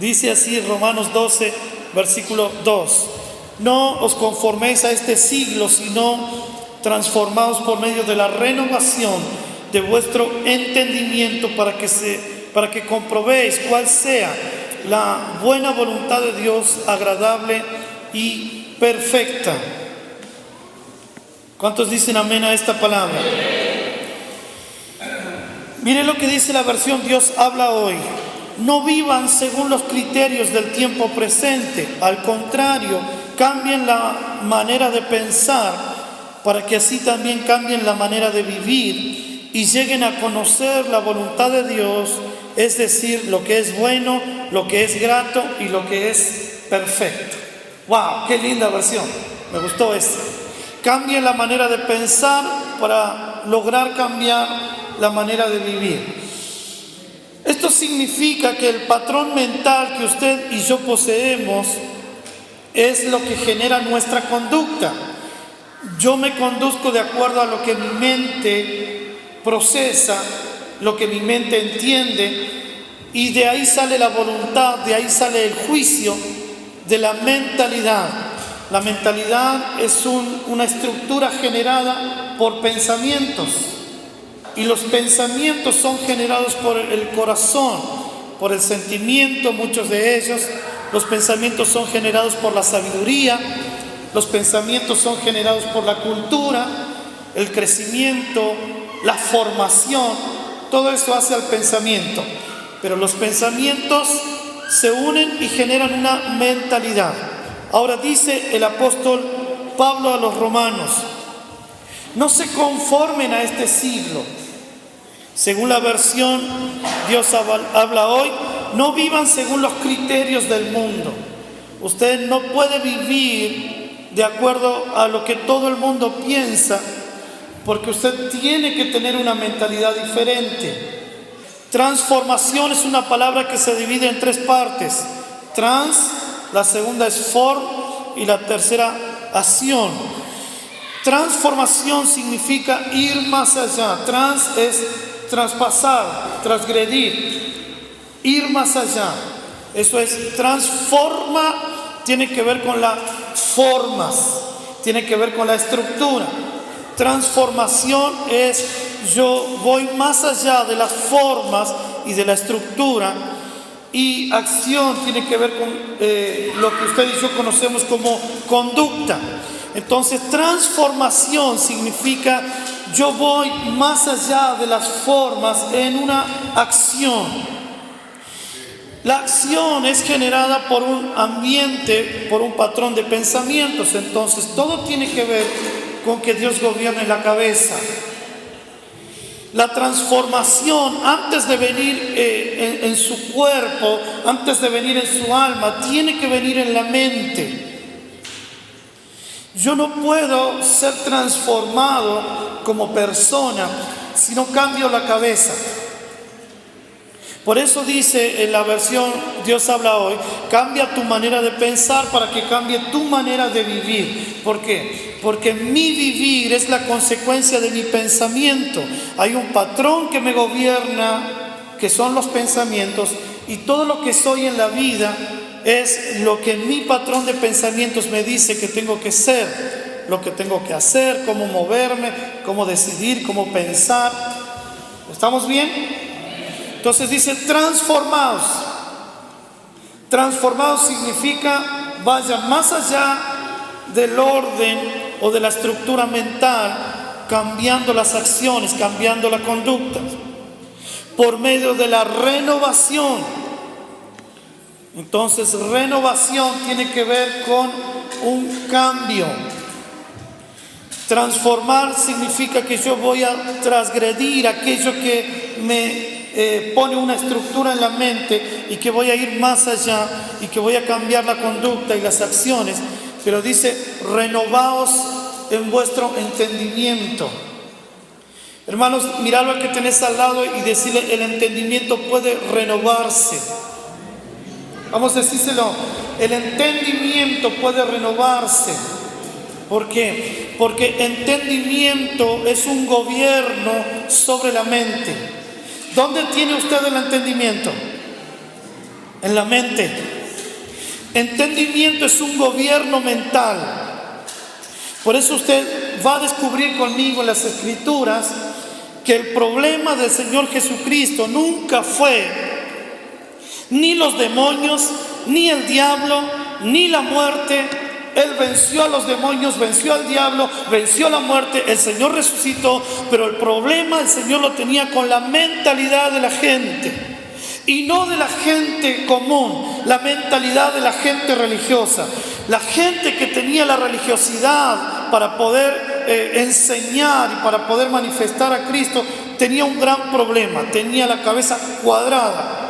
Dice así Romanos 12, versículo 2. No os conforméis a este siglo, sino transformaos por medio de la renovación de vuestro entendimiento para que comprobéis cuál sea la buena voluntad de Dios, agradable y perfecta. ¿Cuántos dicen amén a esta palabra? Mire lo que dice la versión Dios habla hoy. No vivan según los criterios del tiempo presente. Al contrario, cambien la manera de pensar para que así también cambien la manera de vivir y lleguen a conocer la voluntad de Dios, es decir, lo que es bueno, lo que es grato y lo que es perfecto. ¡Wow! ¡Qué linda versión! Me gustó esta. Cambien la manera de pensar para lograr cambiar la manera de vivir. Esto significa que el patrón mental que usted y yo poseemos es lo que genera nuestra conducta. Yo me conduzco de acuerdo a lo que mi mente procesa, lo que mi mente entiende, y de ahí sale la voluntad, de ahí sale el juicio de la mentalidad. La mentalidad es una estructura generada por pensamientos. Y los pensamientos son generados por el corazón, por el sentimiento, muchos de ellos. Los pensamientos son generados por la sabiduría. Los pensamientos son generados por la cultura, el crecimiento, la formación. Todo eso hace al pensamiento. Pero los pensamientos se unen y generan una mentalidad. Ahora dice el apóstol Pablo a los romanos: no se conformen a este siglo. Según la versión Dios habla hoy, no vivan según los criterios del mundo. Usted no puede vivir de acuerdo a lo que todo el mundo piensa, porque usted tiene que tener una mentalidad diferente. Transformación es una palabra que se divide en tres partes. Trans, la segunda es form y la tercera acción. Transformación significa ir más allá. Trans es traspasar, transgredir, ir más allá. Eso es transforma, tiene que ver con las formas, tiene que ver con la estructura. Transformación es yo voy más allá de las formas y de la estructura. Y acción tiene que ver con lo que usted y yo conocemos como conducta. Entonces, transformación significa yo voy más allá de las formas en una acción. La acción es generada por un ambiente, por un patrón de pensamientos. Entonces, todo tiene que ver con que Dios gobierne la cabeza. La transformación, antes de venir en su cuerpo, antes de venir en su alma, tiene que venir en la mente. Yo no puedo ser transformado como persona si no cambio la cabeza. Por eso dice en la versión Dios habla hoy, cambia tu manera de pensar para que cambie tu manera de vivir. ¿Por qué? Porque mi vivir es la consecuencia de mi pensamiento. Hay un patrón que me gobierna, que son los pensamientos, y todo lo que soy en la vida es lo que mi patrón de pensamientos me dice que tengo que ser, lo que tengo que hacer, cómo moverme, cómo decidir, cómo pensar. ¿Estamos bien? Entonces dice transformaos. Transformaos significa vaya más allá del orden o de la estructura mental, cambiando las acciones, cambiando la conducta, por medio de la renovación. Entonces, renovación tiene que ver con un cambio. Transformar significa que yo voy a transgredir aquello que me pone una estructura en la mente y que voy a ir más allá y que voy a cambiar la conducta y las acciones. Pero dice, renovaos en vuestro entendimiento. Hermanos, mirad al que tenés al lado y decirle, el entendimiento puede renovarse. Vamos a decírselo, el entendimiento puede renovarse. ¿Por qué? Porque entendimiento es un gobierno sobre la mente. ¿Dónde tiene usted el entendimiento? en la mente. Entendimiento es un gobierno mental. Por eso usted va a descubrir conmigo en las Escrituras que el problema del Señor Jesucristo nunca fue ni los demonios, ni el diablo, ni la muerte. Él venció a los demonios, venció al diablo, venció la muerte. El Señor resucitó, pero el problema el Señor lo tenía con la mentalidad de la gente. Y no de la gente común, la mentalidad de la gente religiosa. La gente que tenía la religiosidad para poder enseñar y para poder manifestar a Cristo, tenía un gran problema, tenía la cabeza cuadrada.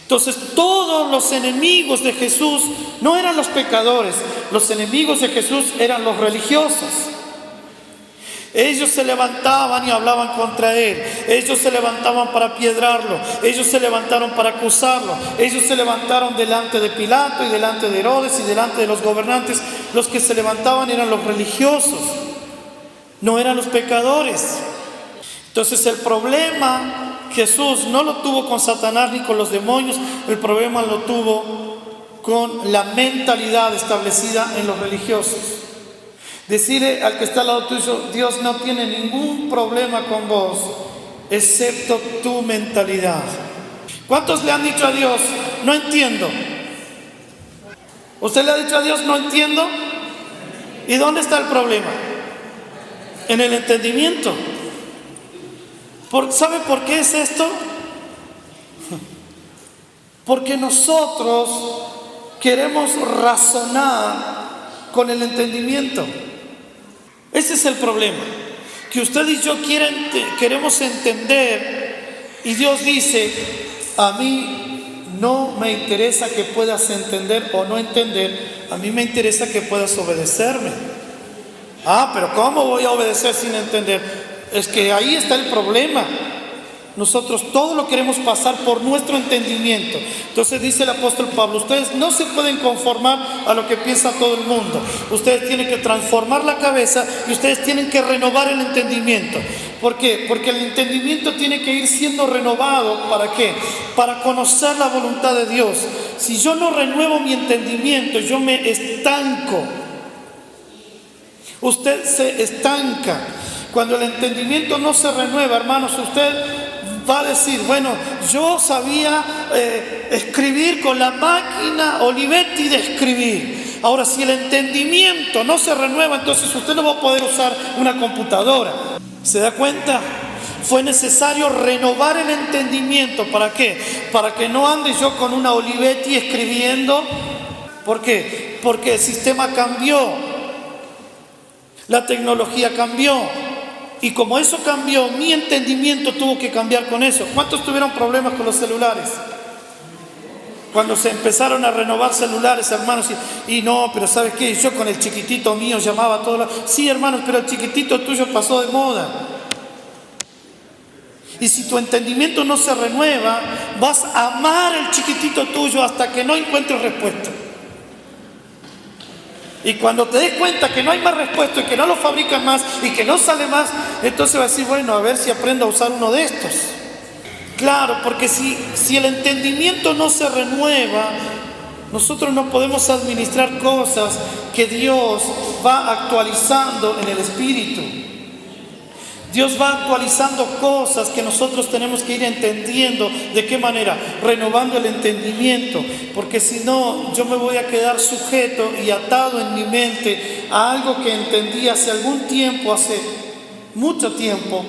Entonces todos los enemigos de Jesús no eran los pecadores, los enemigos de Jesús eran los religiosos. Ellos se levantaban y hablaban contra Él. Ellos se levantaban para apiedrarlo. Ellos se levantaron para acusarlo. Ellos se levantaron delante de Pilato y delante de Herodes y delante de los gobernantes. Los que se levantaban eran los religiosos, no eran los pecadores. Entonces el problema Jesús no lo tuvo con Satanás ni con los demonios. El problema lo tuvo con la mentalidad establecida en los religiosos. Decirle al que está al lado tuyo: Dios no tiene ningún problema con vos, excepto tu mentalidad. ¿Cuántos le han dicho a Dios: no entiendo? ¿Usted le ha dicho a Dios: no entiendo? ¿Y dónde está el problema? En el entendimiento. ¿Sabe por qué es esto? Porque nosotros queremos razonar con el entendimiento. Ese es el problema, que usted y yo queremos entender, y Dios dice: a mí no me interesa que puedas entender o no entender, a mí me interesa que puedas obedecerme. Pero ¿cómo voy a obedecer sin entender? Es que ahí está el problema. Nosotros todo lo queremos pasar por nuestro entendimiento. Entonces dice el apóstol Pablo: ustedes no se pueden conformar a lo que piensa todo el mundo. Ustedes tienen que transformar la cabeza y ustedes tienen que renovar el entendimiento. ¿Por qué? Porque el entendimiento tiene que ir siendo renovado. ¿Para qué? Para conocer la voluntad de Dios. Si yo no renuevo mi entendimiento, yo me estanco. Usted se estanca. Cuando el entendimiento no se renueva, hermanos, usted va a decir: bueno, yo sabía escribir con la máquina Olivetti de escribir. Ahora, si el entendimiento no se renueva, entonces usted no va a poder usar una computadora. ¿Se da cuenta? Fue necesario renovar el entendimiento. ¿Para qué? Para que no ande yo con una Olivetti escribiendo. ¿Por qué? Porque el sistema cambió, la tecnología cambió. Y como eso cambió, mi entendimiento tuvo que cambiar con eso. ¿Cuántos tuvieron problemas con los celulares? Cuando se empezaron a renovar celulares, hermanos, y no, pero ¿sabes qué? Yo con el chiquitito mío llamaba a todos. Sí, hermanos, pero el chiquitito tuyo pasó de moda. Y si tu entendimiento no se renueva, vas a amar el chiquitito tuyo hasta que no encuentres respuesta. Y cuando te des cuenta que no hay más respuesta y que no lo fabrican más y que no sale más, entonces vas a decir: bueno, a ver si aprendo a usar uno de estos. Claro, porque si el entendimiento no se renueva, nosotros no podemos administrar cosas que Dios va actualizando en el espíritu. Dios va actualizando cosas que nosotros tenemos que ir entendiendo. ¿De qué manera? Renovando el entendimiento. Porque si no, yo me voy a quedar sujeto y atado en mi mente a algo que entendí hace algún tiempo, hace mucho tiempo,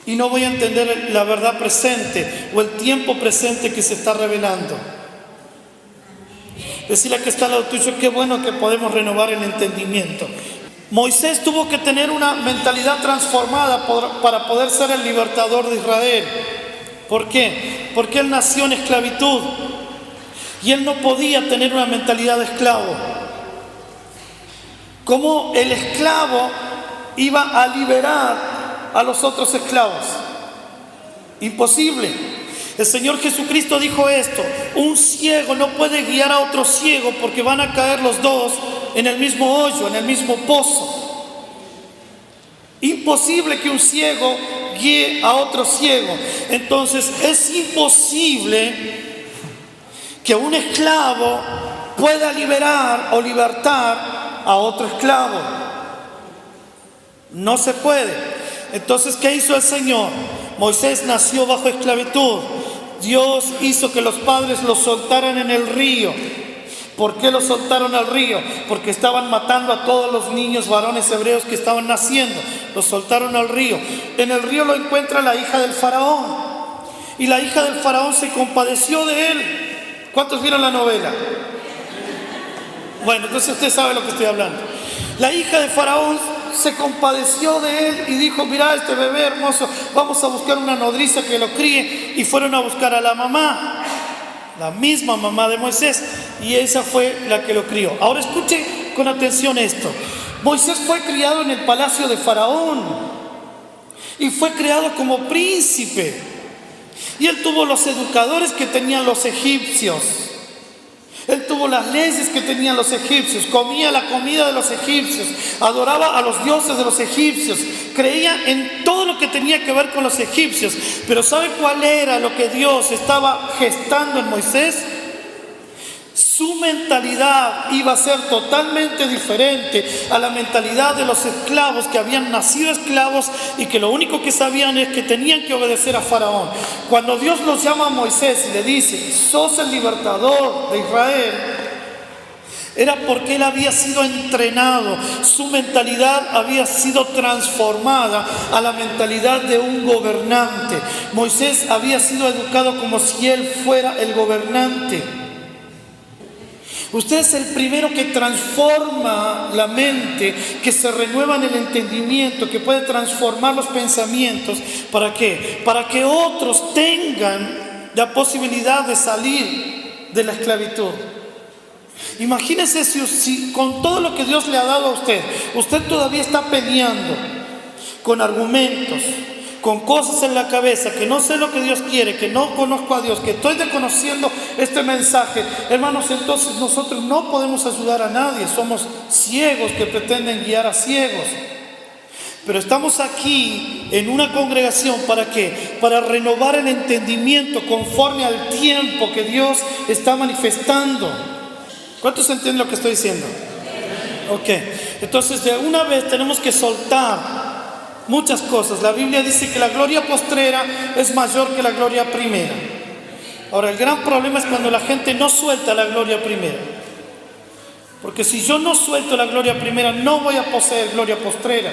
y no voy a entender la verdad presente o el tiempo presente que se está revelando. Decirle a que está al lado tuyo: qué bueno que podemos renovar el entendimiento. Moisés tuvo que tener una mentalidad transformada para poder ser el libertador de Israel. ¿Por qué? Porque él nació en esclavitud y él no podía tener una mentalidad de esclavo. ¿Cómo el esclavo iba a liberar a los otros esclavos? Imposible. El Señor Jesucristo dijo esto: un ciego no puede guiar a otro ciego porque van a caer los dos en el mismo hoyo, en el mismo pozo. Imposible que un ciego guíe a otro ciego. Entonces es imposible que un esclavo pueda liberar o libertar a otro esclavo. No se puede. Entonces, ¿qué hizo el Señor? Moisés nació bajo esclavitud. Dios hizo que los padres lo soltaran en el río. ¿Por qué lo soltaron al río? Porque estaban matando a todos los niños varones hebreos que estaban naciendo. Los soltaron al río. En el río lo encuentra la hija del faraón. Y la hija del faraón se compadeció de él. ¿Cuántos vieron la novela? Bueno, entonces usted sabe lo que estoy hablando. La hija de faraón se compadeció de él y dijo: mira este bebé hermoso, vamos a buscar una nodriza que lo críe. Y fueron a buscar a la mamá, la misma mamá de Moisés, y esa fue la que lo crió. Ahora escuche con atención esto. Moisés fue criado en el palacio de Faraón y fue criado como príncipe, y él tuvo los educadores que tenían los egipcios. Él tuvo las leyes que tenían los egipcios, comía la comida de los egipcios, adoraba a los dioses de los egipcios, creía en todo lo que tenía que ver con los egipcios. Pero ¿sabe cuál era lo que Dios estaba gestando en Moisés? Su mentalidad iba a ser totalmente diferente a la mentalidad de los esclavos que habían nacido esclavos y que lo único que sabían es que tenían que obedecer a Faraón. Cuando Dios los llama a Moisés y le dice: sos el libertador de Israel, era porque él había sido entrenado, su mentalidad había sido transformada a la mentalidad de un gobernante. Moisés había sido educado como si él fuera el gobernante. Usted es el primero que transforma la mente, que se renueva en el entendimiento, que puede transformar los pensamientos. ¿Para qué? Para que otros tengan la posibilidad de salir de la esclavitud. Imagínese si con todo lo que Dios le ha dado a usted, usted todavía está peleando con argumentos, con cosas en la cabeza, que no sé lo que Dios quiere, que no conozco a Dios, que estoy desconociendo este mensaje. Hermanos, entonces nosotros no podemos ayudar a nadie. Somos ciegos que pretenden guiar a ciegos. Pero estamos aquí en una congregación, ¿para qué? Para renovar el entendimiento conforme al tiempo que Dios está manifestando. ¿Cuántos entienden lo que estoy diciendo? Ok, entonces de una vez tenemos que soltar muchas cosas. La Biblia dice que la gloria postrera es mayor que la gloria primera. Ahora, el gran problema es cuando la gente no suelta la gloria primera. Porque si yo no suelto la gloria primera, no voy a poseer gloria postrera.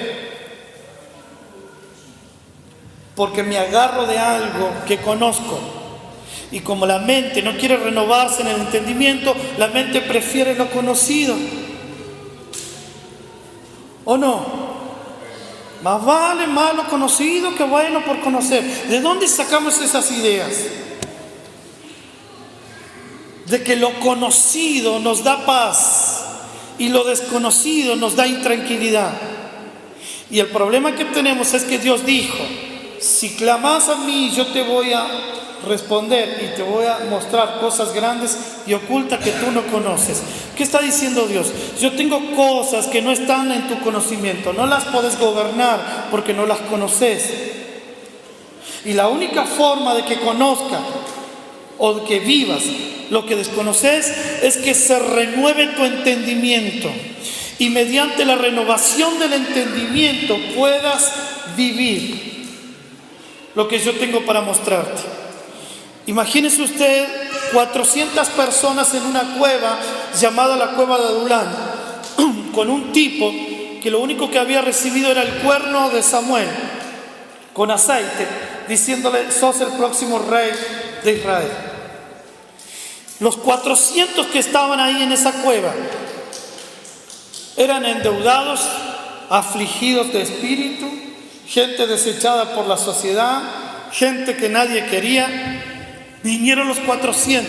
Porque me agarro de algo que conozco. Y como la mente no quiere renovarse en el entendimiento, la mente prefiere lo conocido. ¿O no? Más vale malo conocido que bueno por conocer. ¿De dónde sacamos esas ideas? De que lo conocido nos da paz y lo desconocido nos da intranquilidad. Y el problema que tenemos es que Dios dijo: si clamas a mí, yo te voy a responder y te voy a mostrar cosas grandes y ocultas que tú no conoces. ¿Qué está diciendo Dios? Yo tengo cosas que no están en tu conocimiento, no las puedes gobernar porque no las conoces. Y la única forma de que conozcas o de que vivas lo que desconoces es que se renueve tu entendimiento, y mediante la renovación del entendimiento puedas vivir lo que yo tengo para mostrarte. Imagínese usted 400 personas en una cueva llamada la cueva de Adulán, con un tipo que lo único que había recibido era el cuerno de Samuel con aceite, diciéndole: sos el próximo rey de Israel. Los 400 que estaban ahí en esa cueva eran endeudados, afligidos de espíritu, gente desechada por la sociedad, gente que nadie quería. Vinieron los 400.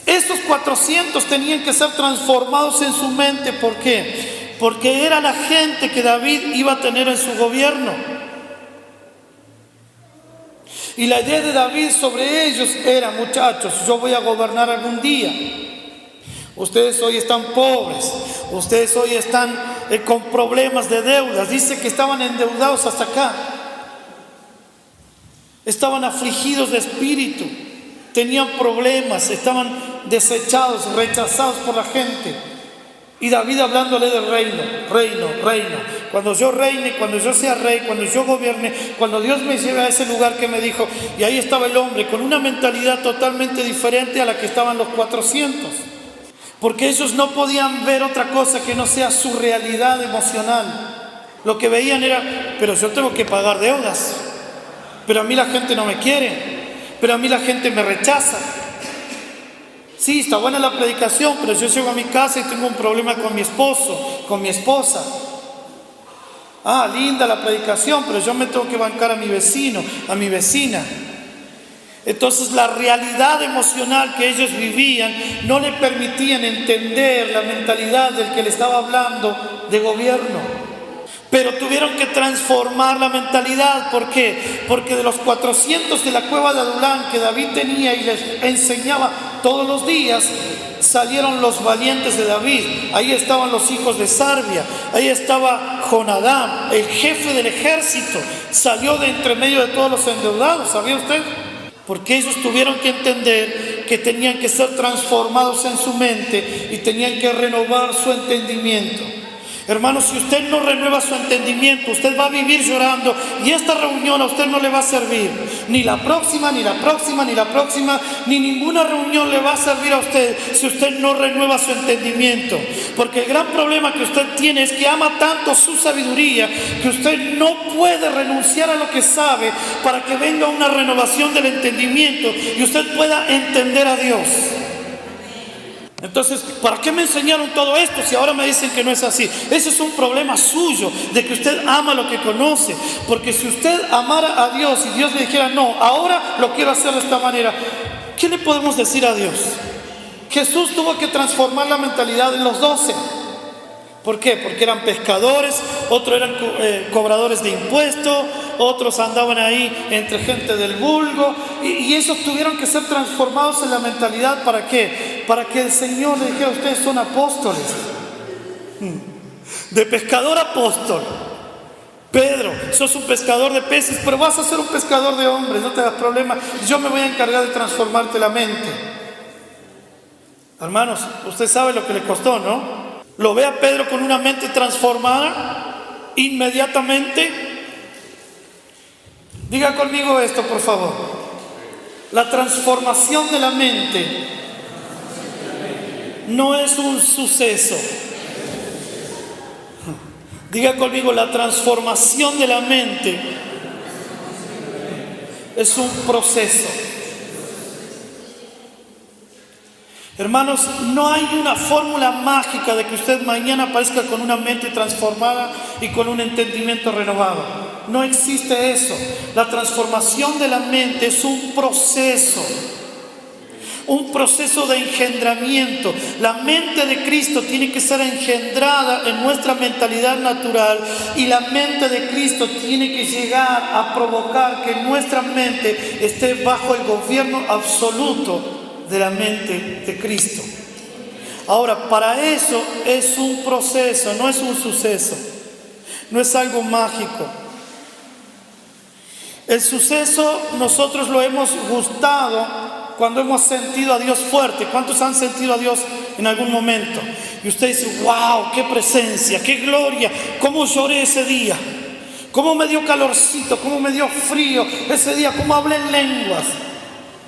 Estos 400 tenían que ser transformados en su mente. ¿Por qué? Porque era la gente que David iba a tener en su gobierno. Y la idea de David sobre ellos era: muchachos, yo voy a gobernar algún día. Ustedes hoy están pobres, ustedes hoy están con problemas de deudas. Dice que estaban endeudados hasta acá. Estaban afligidos de espíritu, tenían problemas, estaban desechados, rechazados por la gente. Y David hablándole del reino, reino. Cuando yo reine, cuando yo sea rey, cuando yo gobierne, cuando Dios me lleve a ese lugar que me dijo. Y ahí estaba el hombre con una mentalidad totalmente diferente a la que estaban los 400. Porque ellos no podían ver otra cosa que no sea su realidad emocional. Lo que veían era, pero yo tengo que pagar deudas. Pero a mí la gente no me quiere. Pero a mí la gente me rechaza. Sí, está buena la predicación, pero yo llego a mi casa y tengo un problema con mi esposo, con mi esposa. Ah, linda la predicación, pero yo me tengo que bancar a mi vecino, a mi vecina. Entonces la realidad emocional que ellos vivían no le permitían entender la mentalidad del que le estaba hablando de gobierno. Pero tuvieron que transformar la mentalidad. ¿Por qué? Porque de los 400 de la cueva de Adulán que David tenía y les enseñaba todos los días, salieron los valientes de David. Ahí estaban los hijos de Sarbia, ahí estaba Jonadab, el jefe del ejército. Salió de entre medio de todos los endeudados, ¿sabía usted? Porque ellos tuvieron que entender que tenían que ser transformados en su mente y tenían que renovar su entendimiento. Hermanos, si usted no renueva su entendimiento, usted va a vivir llorando y esta reunión a usted no le va a servir. Ni la próxima, ni ninguna reunión le va a servir a usted si usted no renueva su entendimiento. Porque el gran problema que usted tiene es que ama tanto su sabiduría que usted no puede renunciar a lo que sabe para que venga una renovación del entendimiento y usted pueda entender a Dios. Entonces, ¿para qué me enseñaron todo esto si ahora me dicen que no es así? Ese es un problema suyo, de que usted ama lo que conoce. Porque si usted amara a Dios y Dios le dijera, no, ahora lo quiero hacer de esta manera, ¿qué le podemos decir a Dios? Jesús tuvo que transformar la mentalidad de los 12. ¿Por qué? Porque eran pescadores, otros eran cobradores de impuestos, otros andaban ahí entre gente del vulgo, y esos tuvieron que ser transformados en la mentalidad. ¿Para qué? Para que el Señor le dijera, ustedes son apóstoles. De pescador a apóstol. Pedro, sos un pescador de peces, pero vas a ser un pescador de hombres, no te das problema. Yo me voy a encargar de transformarte la mente. Hermanos, usted sabe lo que le costó, ¿no? Lo ve a Pedro con una mente transformada inmediatamente. Diga conmigo esto, por favor. La transformación de la mente no es un suceso. Diga conmigo, la transformación de la mente es un proceso. Hermanos, no hay una fórmula mágica de que usted mañana aparezca con una mente transformada y con un entendimiento renovado. No existe eso. La transformación de la mente es un proceso de engendramiento. La mente de Cristo tiene que ser engendrada en nuestra mentalidad natural y la mente de Cristo tiene que llegar a provocar que nuestra mente esté bajo el gobierno absoluto de la mente de Cristo. Ahora, para eso es un proceso, no es un suceso, no es algo mágico. El suceso nosotros lo hemos gustado cuando hemos sentido a Dios fuerte. ¿Cuántos han sentido a Dios en algún momento? Y usted dice, wow, qué presencia, qué gloria, cómo lloré ese día, cómo me dio calorcito, cómo me dio frío ese día, cómo hablé en lenguas.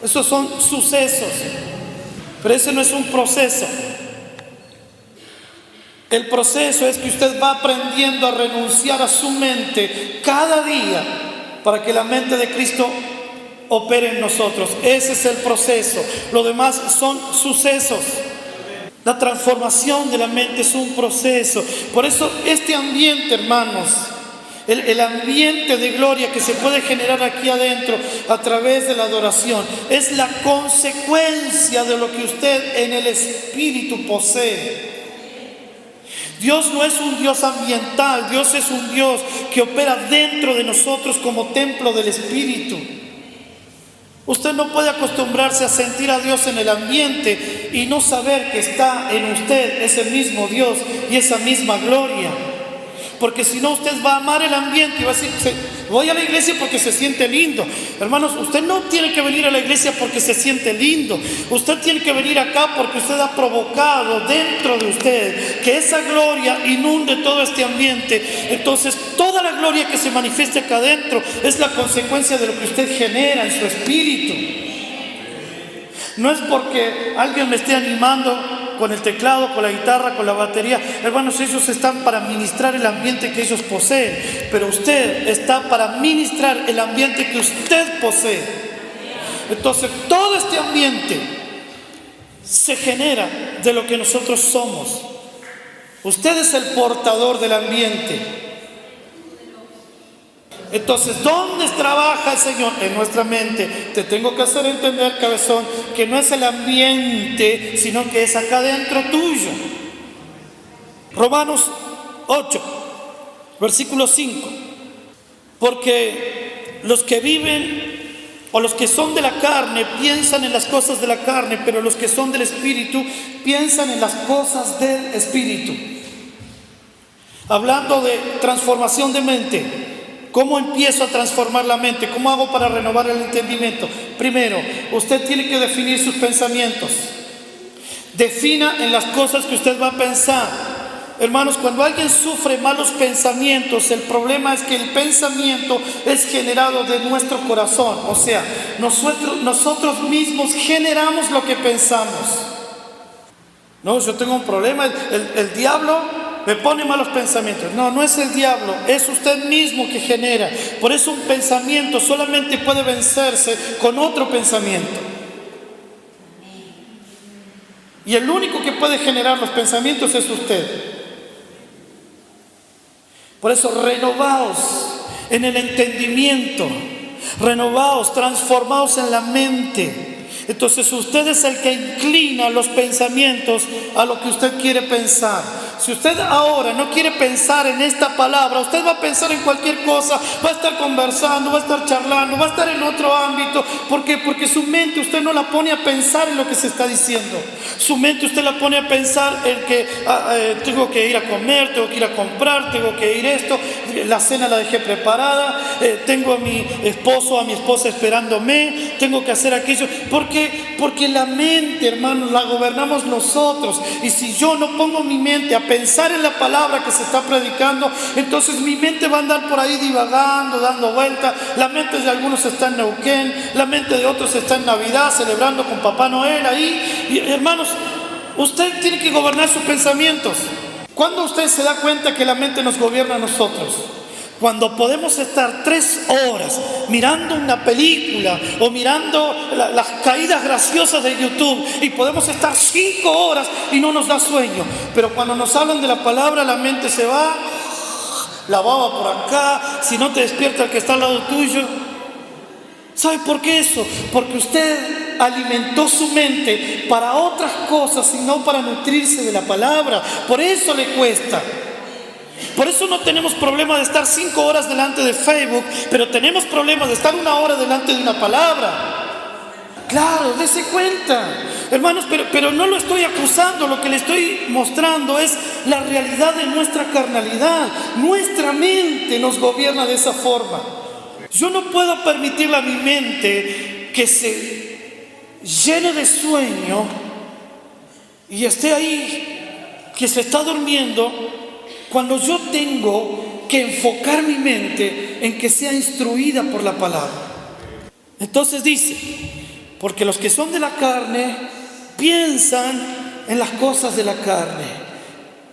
Esos son sucesos, pero ese no es un proceso. El proceso es que usted va aprendiendo a renunciar a su mente cada día para que la mente de Cristo opere en nosotros. Ese es el proceso. Lo demás son sucesos. La transformación de la mente es un proceso. Por eso este ambiente, hermanos, el ambiente de gloria que se puede generar aquí adentro a través de la adoración es la consecuencia de lo que usted en el Espíritu posee. Dios no es un Dios ambiental, Dios es un Dios que opera dentro de nosotros como templo del Espíritu. Usted no puede acostumbrarse a sentir a Dios en el ambiente y no saber que está en usted ese mismo Dios y esa misma gloria. Porque si no, usted va a amar el ambiente y va a decir, Voy a la iglesia porque se siente lindo. Hermanos, usted no tiene que venir a la iglesia porque se siente lindo. Usted tiene que venir acá porque usted ha provocado dentro de usted que esa gloria inunde todo este ambiente. Entonces, toda la gloria que se manifieste acá adentro es la consecuencia de lo que usted genera en su espíritu. No es porque alguien me esté animando con el teclado, con la guitarra, con la batería. Hermanos, ellos están para ministrar el ambiente que ellos poseen, pero usted está para ministrar el ambiente que usted posee. Entonces, todo este ambiente se genera de lo que nosotros somos. Usted es el portador del ambiente. Entonces, ¿dónde trabaja el Señor? En nuestra mente. Te tengo que hacer entender, cabezón, que no es el ambiente, sino que es acá dentro tuyo. Romanos 8, versículo 5. Porque los que viven o los que son de la carne piensan en las cosas de la carne, pero los que son del Espíritu piensan en las cosas del Espíritu. Hablando de transformación de mente. ¿Cómo empiezo a transformar la mente? ¿Cómo hago para renovar el entendimiento? Primero, usted tiene que definir sus pensamientos. Defina en las cosas que usted va a pensar. Hermanos, cuando alguien sufre malos pensamientos, el problema es que el pensamiento es generado de nuestro corazón. O sea, nosotros mismos generamos lo que pensamos. No, yo tengo un problema, el diablo me pone malos pensamientos. No, no es el diablo, es usted mismo que genera. Por eso un pensamiento solamente puede vencerse con otro pensamiento. Y el único que puede generar los pensamientos es usted. Por eso renovaos en el entendimiento, renovaos, transformaos en la mente. Entonces usted es el que inclina los pensamientos a lo que usted quiere pensar. Si usted ahora no quiere pensar en esta palabra, usted va a pensar en cualquier cosa, va a estar conversando, va a estar charlando, va a estar en otro ámbito. ¿Por qué? Porque su mente usted no la pone a pensar en lo que se está diciendo. Su mente usted la pone a pensar en que tengo que ir a comer, tengo que ir a comprar, tengo que ir esto, la cena la dejé preparada, tengo a mi esposo, a mi esposa esperándome, tengo que hacer aquello. ¿Por qué? Porque la mente, hermanos, la gobernamos nosotros. Y si yo no pongo mi mente a pensar en la palabra que se está predicando, entonces mi mente va a andar por ahí divagando, dando vueltas. La mente de algunos está en Neuquén, la mente de otros está en Navidad, celebrando con Papá Noel ahí. Y, hermanos, usted tiene que gobernar sus pensamientos. ¿Cuándo usted se da cuenta que la mente nos gobierna a nosotros? Cuando podemos estar 3 horas mirando una película o mirando las caídas graciosas de YouTube, y podemos estar 5 horas y no nos da sueño. Pero cuando nos hablan de la palabra, la mente se va, la baba por acá, si no te despierta el que está al lado tuyo. ¿Sabe por qué eso? Porque usted alimentó su mente para otras cosas y no para nutrirse de la palabra. Por eso le cuesta. Por eso no tenemos problema de estar 5 horas delante de Facebook, pero tenemos problemas de estar 1 hora delante de una palabra. Claro, dése cuenta, hermanos, pero no lo estoy acusando, lo que le estoy mostrando es la realidad de nuestra carnalidad. Nuestra mente nos gobierna de esa forma. Yo no puedo permitirle a mi mente que se llene de sueño y esté ahí, que se está durmiendo, cuando yo tengo que enfocar mi mente en que sea instruida por la palabra. Entonces dice, porque los que son de la carne piensan en las cosas de la carne.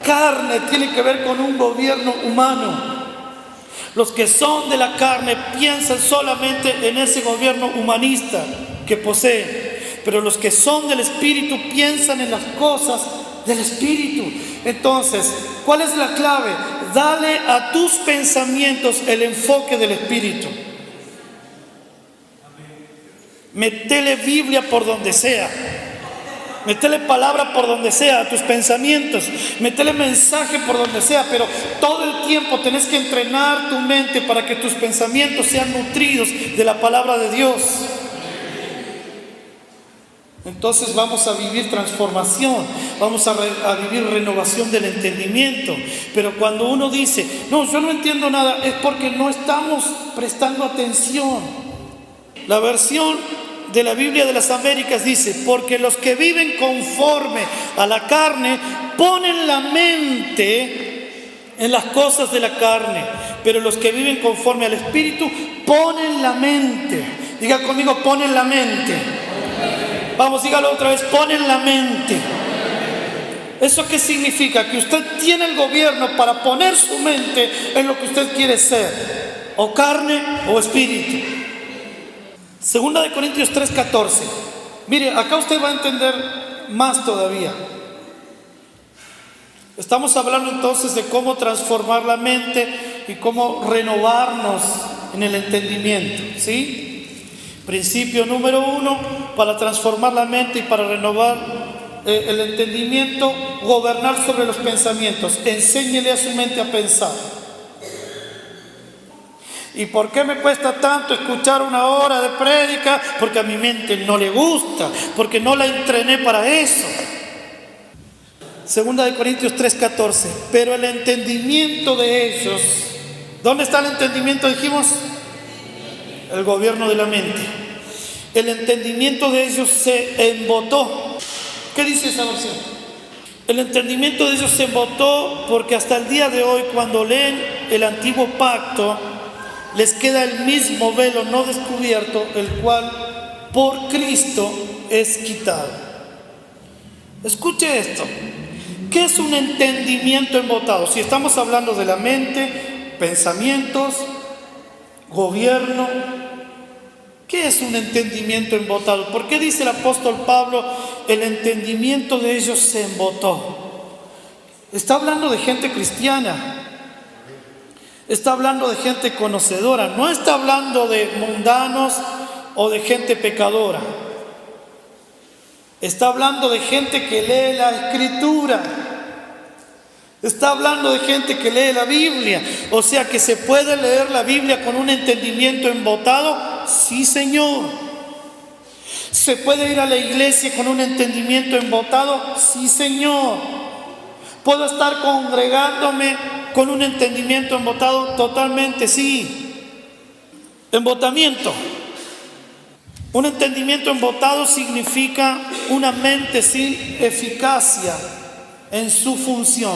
Carne tiene que ver con un gobierno humano. Los que son de la carne piensan solamente en ese gobierno humanista que poseen. Pero los que son del Espíritu piensan en las cosas del Espíritu. Entonces, ¿cuál es la clave? Dale a tus pensamientos el enfoque del Espíritu. Métele Biblia por donde sea. Métele palabra por donde sea a tus pensamientos. Métele mensaje por donde sea. Pero todo el tiempo tenés que entrenar tu mente para que tus pensamientos sean nutridos de la palabra de Dios. Entonces vamos a vivir transformación, vamos a vivir renovación del entendimiento. Pero cuando uno dice, no, yo no entiendo nada, es porque no estamos prestando atención. La versión de la Biblia de las Américas dice, porque los que viven conforme a la carne ponen la mente en las cosas de la carne, pero los que viven conforme al Espíritu ponen la mente. Diga conmigo, ponen la mente. Vamos, dígalo otra vez, ponen la mente. ¿Eso qué significa? Que usted tiene el gobierno para poner su mente en lo que usted quiere ser, o carne o espíritu. Segunda de Corintios 3:14. Mire, acá usted va a entender más todavía. Estamos hablando entonces de cómo transformar la mente y cómo renovarnos en el entendimiento, ¿sí? Principio número 1, para transformar la mente y para renovar el entendimiento, gobernar sobre los pensamientos. Enséñele a su mente a pensar. ¿Y por qué me cuesta tanto escuchar una hora de prédica? Porque a mi mente no le gusta, porque no la entrené para eso. Segunda de Corintios 3:14. Pero el entendimiento de ellos, ¿dónde está el entendimiento? Dijimos, el gobierno de la mente. El entendimiento de ellos se embotó. ¿Qué dice esa versión? El entendimiento de ellos se embotó porque hasta el día de hoy, cuando leen el antiguo pacto, les queda el mismo velo no descubierto, el cual por Cristo es quitado. Escuche esto. ¿Qué es un entendimiento embotado? Si estamos hablando de la mente, pensamientos, gobierno, ¿qué es un entendimiento embotado? ¿Por qué dice el apóstol Pablo, el entendimiento de ellos se embotó? Está hablando de gente cristiana. Está hablando de gente conocedora, no está hablando de mundanos o de gente pecadora. Está hablando de gente que lee la Escritura. Está hablando de gente que lee la Biblia. O sea que se puede leer la Biblia con un entendimiento embotado. Sí, Señor. ¿Se puede ir a la iglesia con un entendimiento embotado? Sí, Señor. ¿Puedo estar congregándome con un entendimiento embotado? Totalmente sí. Embotamiento. Un entendimiento embotado significa una mente sin eficacia en su función.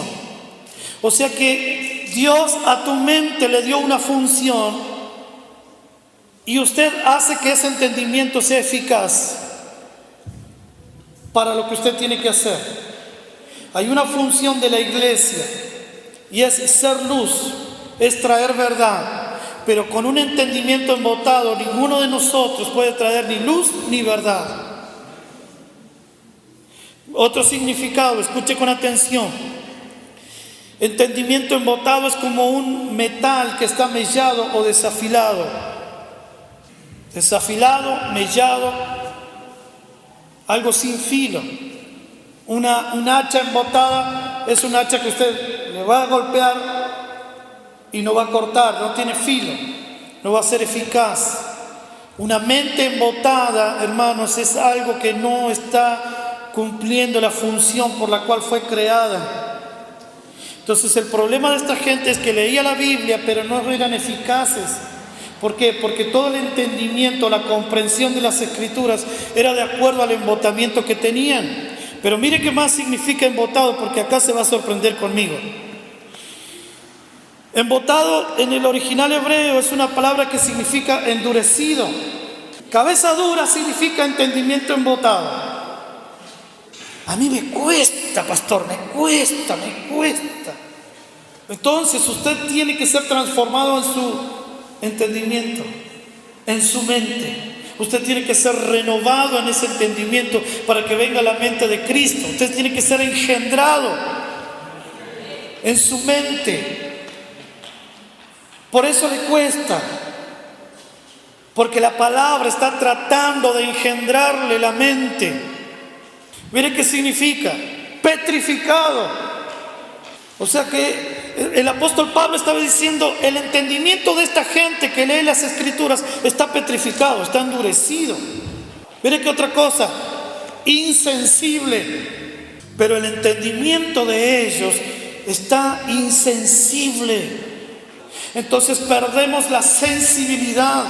O sea que Dios a tu mente le dio una función y usted hace que ese entendimiento sea eficaz para lo que usted tiene que hacer. Hay una función de la iglesia y es ser luz, es traer verdad. Pero con un entendimiento embotado, ninguno de nosotros puede traer ni luz ni verdad. Otro significado, escuche con atención. Entendimiento embotado es como un metal que está mellado o desafilado. Desafilado, mellado, algo sin filo. Un hacha embotada es un hacha que usted le va a golpear y no va a cortar, no tiene filo, no va a ser eficaz. Una mente embotada, hermanos, es algo que no está cumpliendo la función por la cual fue creada. Entonces el problema de esta gente es que leía la Biblia, pero no eran eficaces. ¿Por qué? Porque todo el entendimiento, la comprensión de las Escrituras era de acuerdo al embotamiento que tenían. Pero mire qué más significa embotado, porque acá se va a sorprender conmigo. Embotado en el original hebreo es una palabra que significa endurecido. Cabeza dura significa entendimiento embotado. A mí me cuesta, pastor, me cuesta. Entonces usted tiene que ser transformado en su entendimiento, en su mente. Usted tiene que ser renovado en ese entendimiento para que venga la mente de Cristo. Usted tiene que ser engendrado en su mente. Por eso le cuesta, porque la palabra está tratando de engendrarle la mente. Mire qué significa, petrificado. O sea que el apóstol Pablo estaba diciendo, el entendimiento de esta gente que lee las Escrituras está petrificado, está endurecido. Mire qué otra cosa, insensible, pero el entendimiento de ellos está insensible. Entonces perdemos la sensibilidad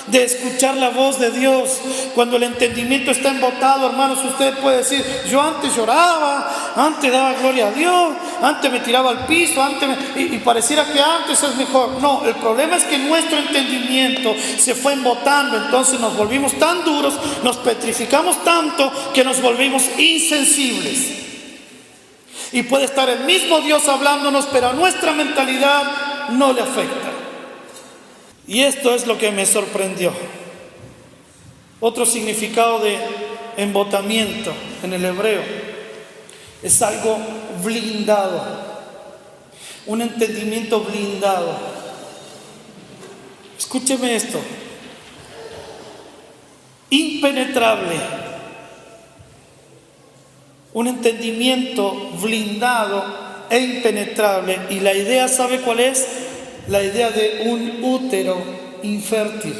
de escuchar la voz de Dios. Cuando el entendimiento está embotado, hermanos, usted puede decir: yo antes lloraba, antes daba gloria a Dios, antes me tiraba al piso, y pareciera que antes es mejor. No, el problema es que nuestro entendimiento se fue embotando. Entonces nos volvimos tan duros, nos petrificamos tanto que nos volvimos insensibles. Y puede estar el mismo Dios hablándonos, pero a nuestra mentalidad no le afecta. Y esto es lo que me sorprendió. Otro significado de embotamiento en el hebreo es algo blindado, un entendimiento blindado. Escúcheme esto: impenetrable, un entendimiento blindado e impenetrable. Y la idea, ¿sabe cuál es? La idea de un útero infértil.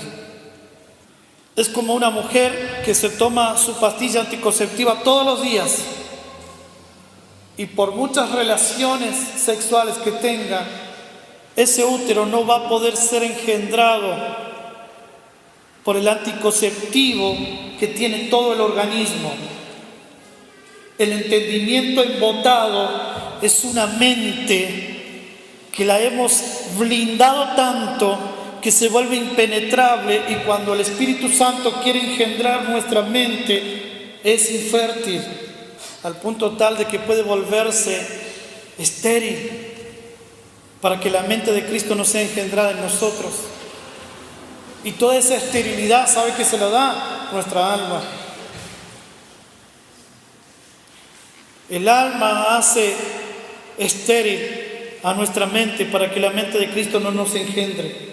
Es como una mujer que se toma su pastilla anticonceptiva todos los días y por muchas relaciones sexuales que tenga, ese útero no va a poder ser engendrado por el anticonceptivo que tiene todo el organismo. El entendimiento embotado es una mente que la hemos blindado tanto que se vuelve impenetrable, y cuando el Espíritu Santo quiere engendrar nuestra mente es infértil, al punto tal de que puede volverse estéril, para que la mente de Cristo no sea engendrada en nosotros. Y toda esa esterilidad, ¿sabe qué se lo da? Nuestra alma. El alma hace estéril a nuestra mente para que la mente de Cristo no nos engendre.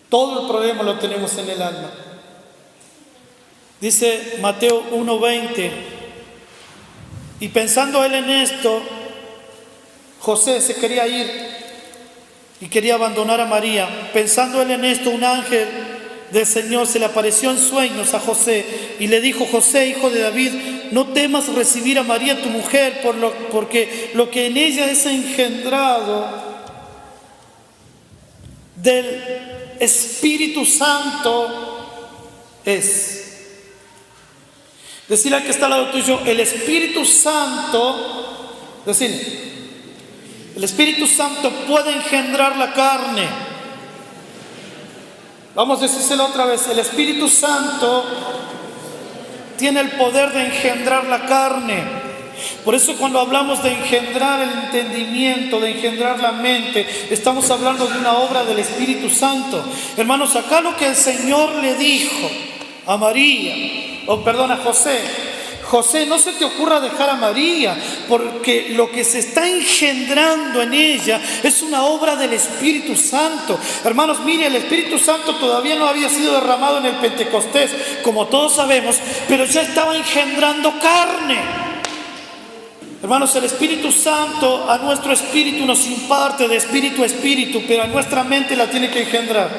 Todo el problema lo tenemos en el alma. Dice Mateo 1:20: y pensando él en esto, José se quería ir y quería abandonar a María. Pensando él en esto, un ángel del Señor se le apareció en sueños a José y le dijo: José, hijo de David, no temas recibir a María tu mujer, porque lo que en ella es engendrado del Espíritu Santo es. Decirle al que está al lado tuyo: el Espíritu Santo, decirle, el Espíritu Santo puede engendrar la carne. Vamos a decírselo otra vez: el Espíritu Santo tiene el poder de engendrar la carne. Por eso cuando hablamos de engendrar el entendimiento, de engendrar la mente, estamos hablando de una obra del Espíritu Santo. Hermanos, acá lo que el Señor le dijo a a José: José, no se te ocurra dejar a María, porque lo que se está engendrando en ella es una obra del Espíritu Santo. Hermanos, mire, el Espíritu Santo todavía no había sido derramado en el Pentecostés, como todos sabemos, pero ya estaba engendrando carne. Hermanos, el Espíritu Santo a nuestro espíritu nos imparte de espíritu a espíritu, pero a nuestra mente la tiene que engendrar.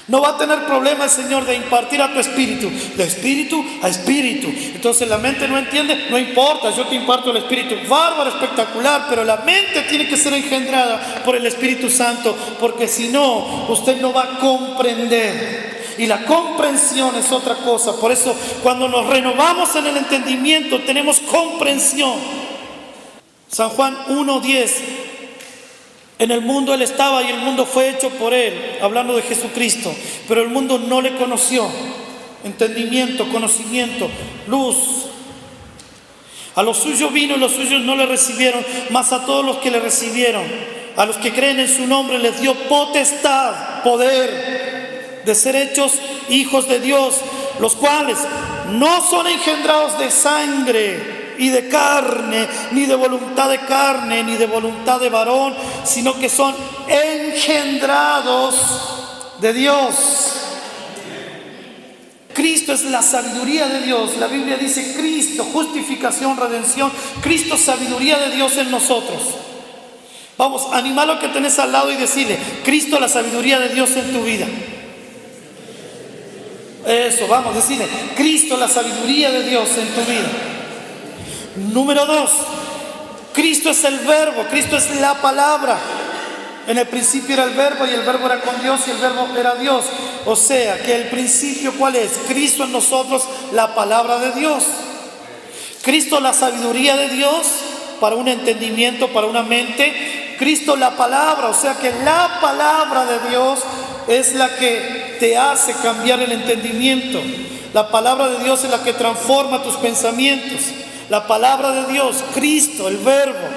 No va a tener problema el Señor de impartir a tu espíritu, de espíritu a espíritu. Entonces la mente no entiende, no importa, yo te imparto el espíritu. Bárbaro, espectacular, pero la mente tiene que ser engendrada por el Espíritu Santo, porque si no, usted no va a comprender. Y la comprensión es otra cosa. Por eso cuando nos renovamos en el entendimiento tenemos comprensión. San Juan 1:10: en el mundo Él estaba y el mundo fue hecho por Él, hablando de Jesucristo, pero el mundo no le conoció. Entendimiento, conocimiento, luz. A los suyos vino y los suyos no le recibieron, mas a todos los que le recibieron, a los que creen en su nombre, les dio potestad, poder de ser hechos hijos de Dios, los cuales no son engendrados de sangre y de carne, ni de voluntad de carne, ni de voluntad de varón, sino que son engendrados de Dios. Cristo es la sabiduría de Dios. La Biblia dice Cristo, justificación, redención. Cristo, sabiduría de Dios en nosotros. Vamos, anima a lo que tenés al lado y decirle: Cristo, la sabiduría de Dios en tu vida. Eso, vamos, decirle, Cristo es la sabiduría de Dios en tu vida. Número 2, Cristo es el verbo, Cristo es la palabra. En el principio era el verbo y el verbo era con Dios y el verbo era Dios. O sea, que el principio, ¿cuál es? Cristo en nosotros, la palabra de Dios. Cristo la sabiduría de Dios para un entendimiento, para una mente. Cristo la palabra, o sea que la palabra de Dios es la que te hace cambiar el entendimiento. La palabra de Dios es la que transforma tus pensamientos. La palabra de Dios, Cristo, el verbo,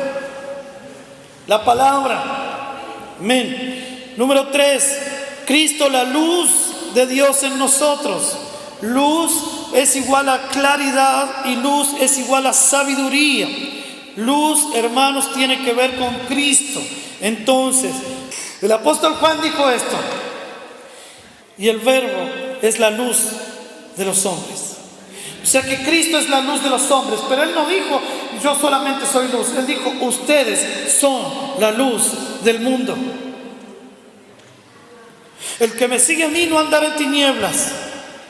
la palabra. Amén. Número 3, Cristo, la luz de Dios en nosotros. Luz es igual a claridad y luz es igual a sabiduría. Luz, hermanos, tiene que ver con Cristo. Entonces, el apóstol Juan dijo esto: y el verbo es la luz de los hombres. O sea que Cristo es la luz de los hombres, pero Él no dijo, yo solamente soy luz. Él dijo, ustedes son la luz del mundo. El que me sigue a mí no andará en tinieblas.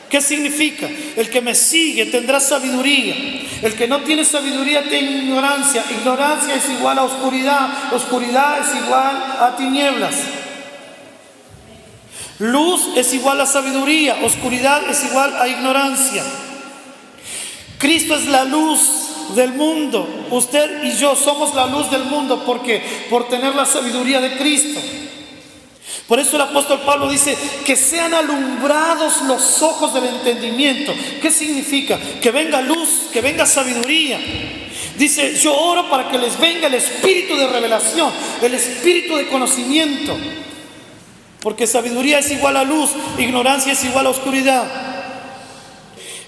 ¿Qué significa? El que me sigue tendrá sabiduría. El que no tiene sabiduría tiene ignorancia. Ignorancia es igual a oscuridad. Oscuridad es igual a tinieblas. Luz es igual a sabiduría. Oscuridad es igual a ignorancia. Cristo es la luz del mundo. Usted y yo somos la luz del mundo. ¿Por qué? Por tener la sabiduría de Cristo. Por eso el apóstol Pablo dice que sean alumbrados los ojos del entendimiento. ¿Qué significa? Que venga luz, que venga sabiduría. Dice, yo oro para que les venga el espíritu de revelación, el espíritu de conocimiento. Porque sabiduría es igual a luz, ignorancia es igual a oscuridad.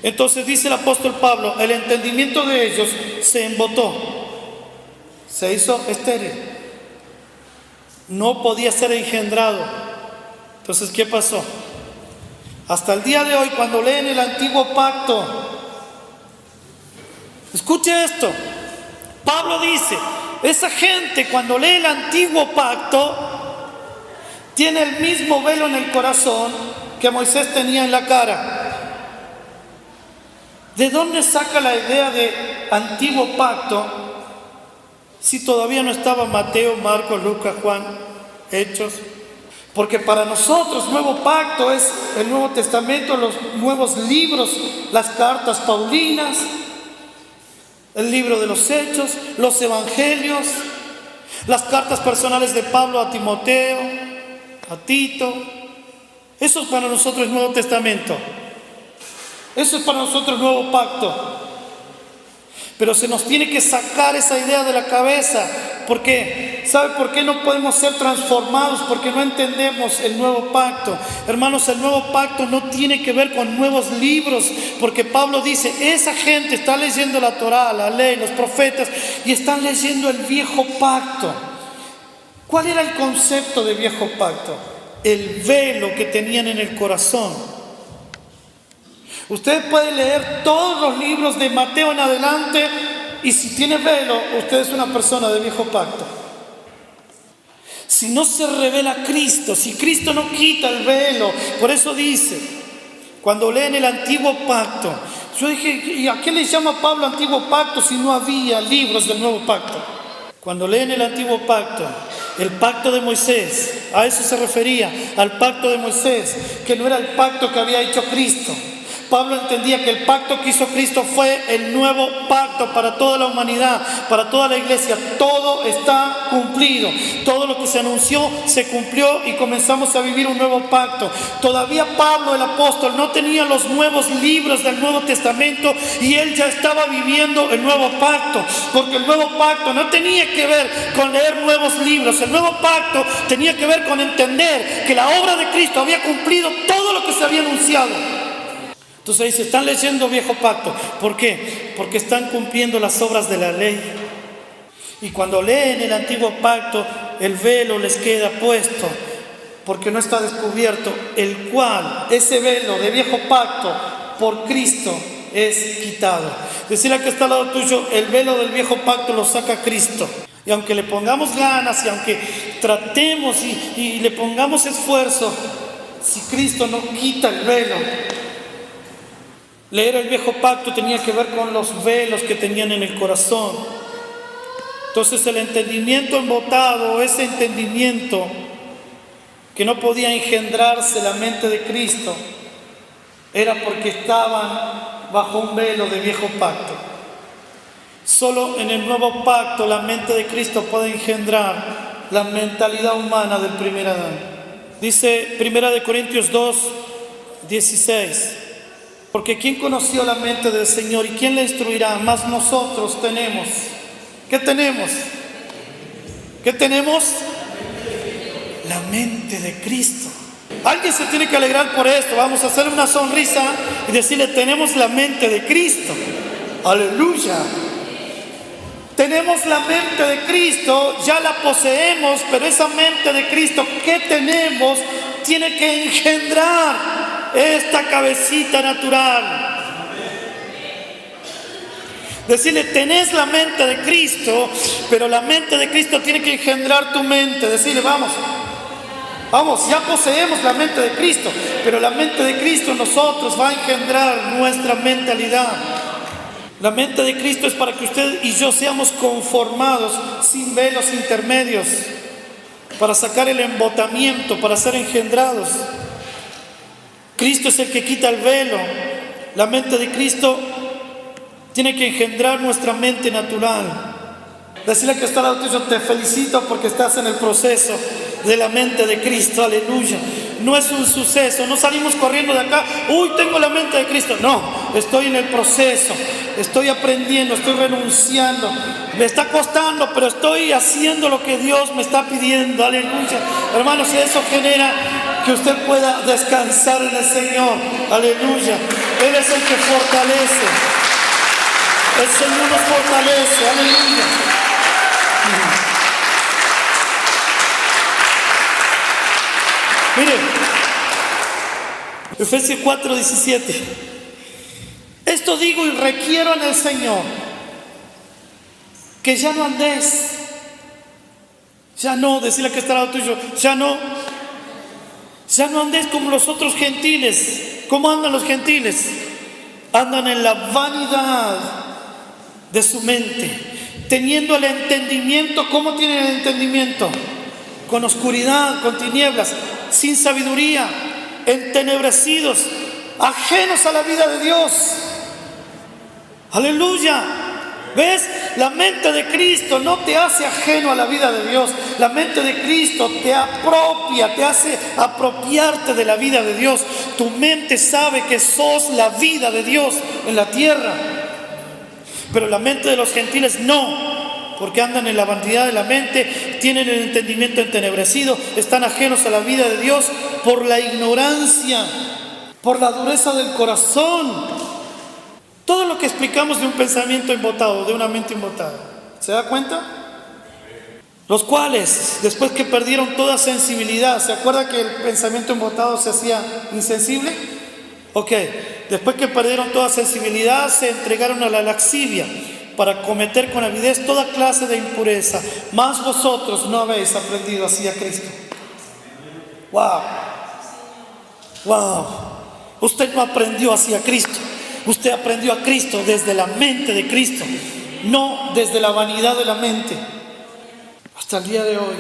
Entonces dice el apóstol Pablo, el entendimiento de ellos se embotó, se hizo estéril, no podía ser engendrado. Entonces, ¿qué pasó? Hasta el día de hoy, cuando leen el antiguo pacto, escuche esto, Pablo dice, esa gente cuando lee el antiguo pacto, tiene el mismo velo en el corazón que Moisés tenía en la cara. ¿De dónde saca la idea de antiguo pacto si todavía no estaba Mateo, Marcos, Lucas, Juan, Hechos? Porque para nosotros nuevo pacto es el Nuevo Testamento, los nuevos libros, las cartas paulinas, el libro de los Hechos, los evangelios, las cartas personales de Pablo a Timoteo, a Tito. Eso es para nosotros el Nuevo Testamento. Eso es para nosotros el nuevo pacto. Pero se nos tiene que sacar esa idea de la cabeza. ¿Por qué? ¿Sabe por qué no podemos ser transformados? Porque no entendemos el nuevo pacto. Hermanos, el nuevo pacto no tiene que ver con nuevos libros. Porque Pablo dice, esa gente está leyendo la Torá, la ley, los profetas, y están leyendo el viejo pacto. ¿Cuál era el concepto de viejo pacto? El velo que tenían en el corazón. Usted puede leer todos los libros de Mateo en adelante y si tiene velo, usted es una persona de viejo pacto. Si no se revela Cristo, si Cristo no quita el velo, por eso dice, cuando leen el antiguo pacto, yo dije, ¿y a qué le llama Pablo antiguo pacto si no había libros del nuevo pacto? Cuando leen el antiguo pacto, el pacto de Moisés, a eso se refería, al pacto de Moisés, que no era el pacto que había hecho Cristo. Pablo entendía que el pacto que hizo Cristo fue el nuevo pacto para toda la humanidad, para toda la iglesia. Todo está cumplido. Todo lo que se anunció se cumplió y comenzamos a vivir un nuevo pacto. Todavía Pablo, el apóstol, no tenía los nuevos libros del Nuevo Testamento y él ya estaba viviendo el nuevo pacto. Porque el nuevo pacto no tenía que ver con leer nuevos libros. El nuevo pacto tenía que ver con entender que la obra de Cristo había cumplido todo lo que se había anunciado. Entonces dice, están leyendo viejo pacto. ¿Por qué? Porque están cumpliendo las obras de la ley. Y cuando leen el antiguo pacto, el velo les queda puesto, porque no está descubierto, el cual, ese velo de viejo pacto, por Cristo es quitado. Decirle al que está al lado tuyo, el velo del viejo pacto lo saca Cristo. Y aunque le pongamos ganas y aunque tratemos y le pongamos esfuerzo, si Cristo no quita el velo, Leer el viejo pacto tenía que ver con los velos que tenían en el corazón. Entonces el entendimiento embotado, ese entendimiento que no podía engendrarse la mente de Cristo, era porque estaban bajo un velo de viejo pacto. Solo en el nuevo pacto la mente de Cristo puede engendrar la mentalidad humana del primer Adán. Dice 1 Corintios 2, 16. Porque ¿quién conoció la mente del Señor y quién le instruirá? Más nosotros tenemos. ¿Qué tenemos? ¿Qué tenemos? La mente de Cristo. Alguien se tiene que alegrar por esto. Vamos a hacer una sonrisa y decirle: tenemos la mente de Cristo. Aleluya. Tenemos la mente de Cristo, ya la poseemos, pero esa mente de Cristo que tenemos tiene que engendrar esta cabecita natural. Decirle: tenés la mente de Cristo, pero la mente de Cristo tiene que engendrar tu mente. Decirle: vamos, ya poseemos la mente de Cristo, pero la mente de Cristo en nosotros va a engendrar nuestra mentalidad. La mente de Cristo es para que usted y yo seamos conformados sin velos intermedios, para sacar el embotamiento, para ser engendrados. Cristo es el que quita el velo. La mente de Cristo tiene que engendrar nuestra mente natural. Decirle que está al lado tuyo: te felicito porque estás en el proceso de la mente de Cristo. Aleluya. No es un suceso, no salimos corriendo de acá: uy, tengo la mente de Cristo. No, estoy en el proceso, estoy aprendiendo, estoy renunciando. Me está costando, pero estoy haciendo lo que Dios me está pidiendo. Aleluya. Hermanos, y eso genera que usted pueda descansar en el Señor. Aleluya. Él es el que fortalece. El Señor nos fortalece. Aleluya. Miren, Efesios 4:17. Esto digo y requiero en el Señor, que ya no andés, ya no, decirle que está al lado tuyo, ya no andés como los otros gentiles. ¿Cómo andan los gentiles? Andan en la vanidad de su mente, teniendo el entendimiento. ¿Cómo tienen el entendimiento? Con oscuridad, con tinieblas, sin sabiduría, entenebrecidos, ajenos a la vida de Dios. Aleluya. ¿Ves? La mente de Cristo no te hace ajeno a la vida de Dios. La mente de Cristo te apropia, te hace apropiarte de la vida de Dios. Tu mente sabe que sos la vida de Dios en la tierra. Pero la mente de los gentiles no, porque andan en la vanidad de la mente, tienen el entendimiento entenebrecido, están ajenos a la vida de Dios por la ignorancia, por la dureza del corazón. Todo lo que explicamos de un pensamiento embotado, de una mente embotada, ¿se da cuenta? Los cuales, después que perdieron toda sensibilidad, ¿se acuerda que el pensamiento embotado se hacía insensible? Ok, después que perdieron toda sensibilidad, se entregaron a la lascivia para cometer con avidez toda clase de impureza. Mas vosotros no habéis aprendido así a Cristo. Wow. Usted no aprendió así a Cristo. Usted aprendió a Cristo desde la mente de Cristo, no desde la vanidad de la mente. Hasta el día de hoy,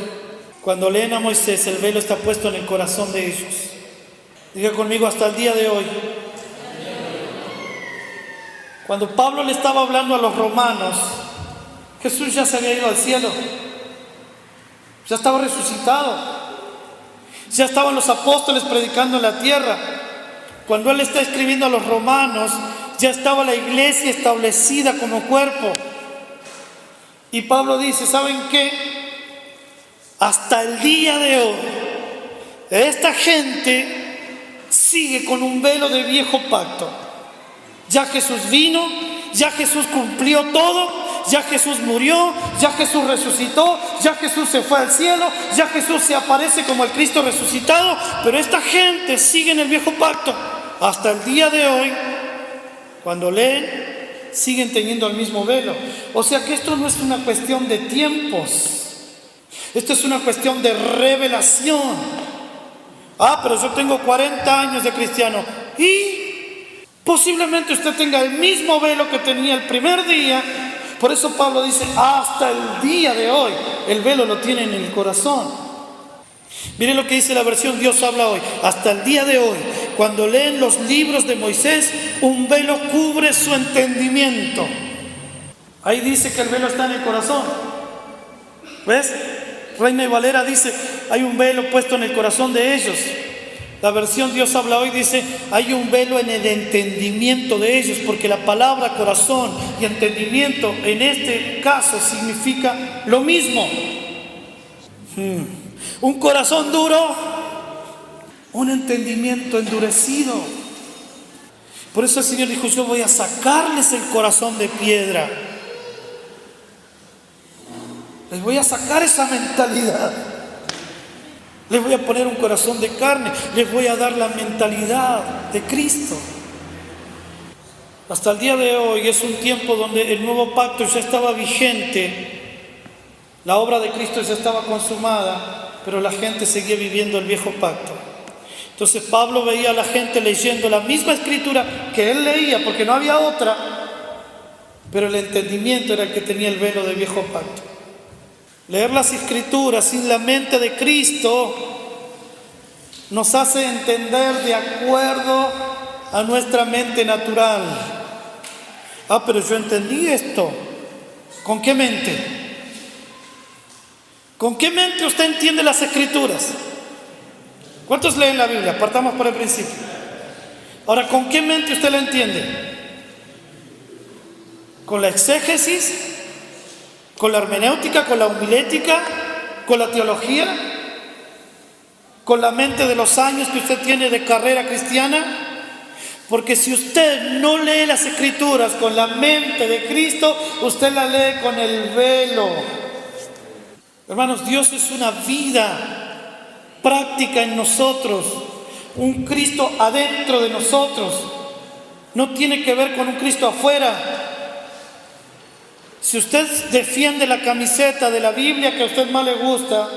cuando leen a Moisés, el velo está puesto en el corazón de ellos. Diga conmigo: hasta el día de hoy. Cuando Pablo le estaba hablando a los romanos, Jesús ya se había ido al cielo, ya estaba resucitado, ya estaban los apóstoles predicando en la tierra. Cuando él está escribiendo a los romanos, ya estaba la iglesia establecida como cuerpo. Y Pablo dice: ¿saben qué? Hasta el día de hoy, esta gente sigue con un velo de viejo pacto. Ya Jesús vino, ya Jesús cumplió todo, ya Jesús murió, ya Jesús resucitó, ya Jesús se fue al cielo, ya Jesús se aparece como el Cristo resucitado, pero esta gente sigue en el viejo pacto. Hasta el día de hoy, cuando leen, siguen teniendo el mismo velo. O sea que esto no es una cuestión de tiempos, esto es una cuestión de revelación. Pero yo tengo 40 años de cristiano. ¿Y Posiblemente usted tenga el mismo velo que tenía el primer día. Por eso Pablo dice, hasta el día de hoy, el velo lo tiene en el corazón. Miren lo que dice la versión Dios habla hoy. Hasta el día de hoy, cuando leen los libros de Moisés, un velo cubre su entendimiento. Ahí dice que el velo está en el corazón. ¿Ves? Reina y Valera dice, hay un velo puesto en el corazón de ellos. La versión Dios habla hoy dice, hay un velo en el entendimiento de ellos, porque la palabra corazón y entendimiento en este caso significa lo mismo. Un corazón duro, un entendimiento endurecido. Por eso el Señor dijo, yo voy a sacarles el corazón de piedra. Les voy a sacar esa mentalidad. Les voy a poner un corazón de carne. Les voy a dar la mentalidad de Cristo. Hasta el día de hoy es un tiempo donde el nuevo pacto ya estaba vigente. La obra de Cristo ya estaba consumada, pero la gente seguía viviendo el viejo pacto. Entonces Pablo veía a la gente leyendo la misma escritura que él leía, porque no había otra, pero el entendimiento era el que tenía el velo del viejo pacto. Leer las escrituras sin la mente de Cristo nos hace entender de acuerdo a nuestra mente natural. Pero yo entendí esto. ¿Con qué mente? ¿Con qué mente usted entiende las escrituras? ¿Cuántos leen la Biblia? Partamos por el principio. Ahora, ¿con qué mente usted la entiende? ¿Con la exégesis? ¿Con la hermenéutica? ¿Con la homilética? ¿Con la teología? ¿Con la mente de los años que usted tiene de carrera cristiana? Porque si usted no lee las escrituras con la mente de Cristo, usted la lee con el velo. Hermanos, Dios es una vida práctica en nosotros, un Cristo adentro de nosotros. No tiene que ver con un Cristo afuera. Si usted defiende la camiseta de la Biblia que a usted más le gusta,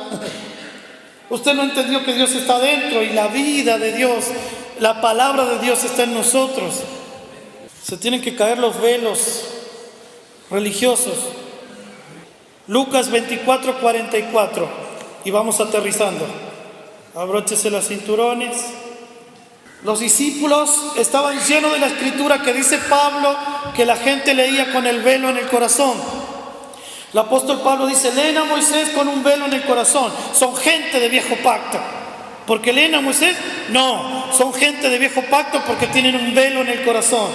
usted no entendió que Dios está dentro y la vida de Dios, la palabra de Dios está en nosotros. Se tienen que caer los velos religiosos. Lucas 24:44, y vamos aterrizando. Abróchese los cinturones. Los discípulos estaban llenos de la escritura que dice Pablo que la gente leía con el velo en el corazón. El apóstol Pablo dice, leen a Moisés con un velo en el corazón. Son gente de viejo pacto. ¿Porque leen a Moisés? No, son gente de viejo pacto porque tienen un velo en el corazón.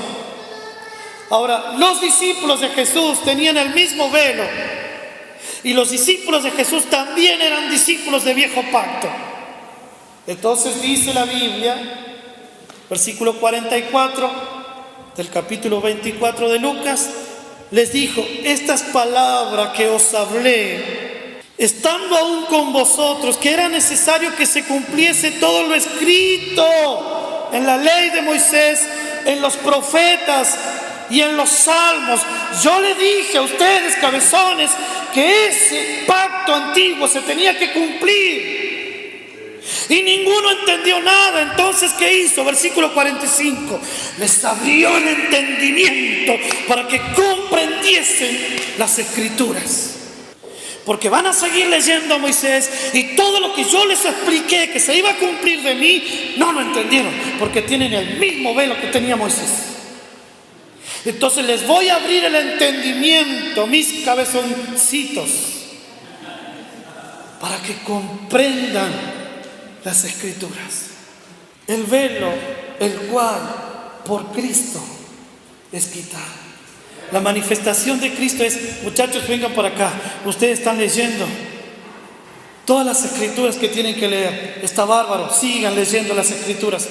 Ahora, los discípulos de Jesús tenían el mismo velo. Y los discípulos de Jesús también eran discípulos de viejo pacto. Entonces dice la Biblia, versículo 44 del capítulo 24 de Lucas, les dijo, estas palabras que os hablé, estando aún con vosotros, que era necesario que se cumpliese todo lo escrito en la ley de Moisés, en los profetas y en los salmos. Yo le dije a ustedes, cabezones, que ese pacto antiguo se tenía que cumplir. Y ninguno entendió nada. Entonces, ¿qué hizo? Versículo 45. Les abrió el entendimiento para que comprendiesen las escrituras. Porque van a seguir leyendo a Moisés y todo lo que yo les expliqué que se iba a cumplir de mí, no lo entendieron. Porque tienen el mismo velo que tenía Moisés. Entonces les voy a abrir el entendimiento, mis cabezoncitos, para que comprendan las escrituras. El velo, el cual por Cristo es quitado. La manifestación de Cristo es, muchachos, vengan por acá. Ustedes están leyendo todas las escrituras que tienen que leer. Está bárbaro, sigan leyendo las escrituras.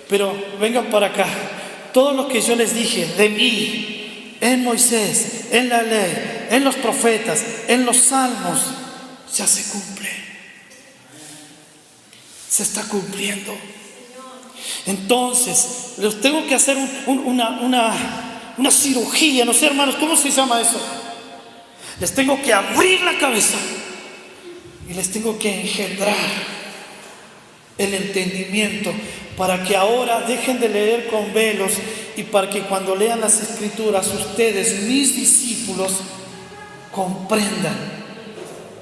Pero vengan para acá. Todo lo que yo les dije de mí, en Moisés, en la ley, en los profetas, en los salmos, ya se cumple. Se está cumpliendo. Entonces, les tengo que hacer una cirugía, no sé, hermanos, ¿cómo se llama eso? Les tengo que abrir la cabeza y les tengo que engendrar el entendimiento para que ahora dejen de leer con velos Y para que cuando lean las Escrituras, ustedes, mis discípulos, comprendan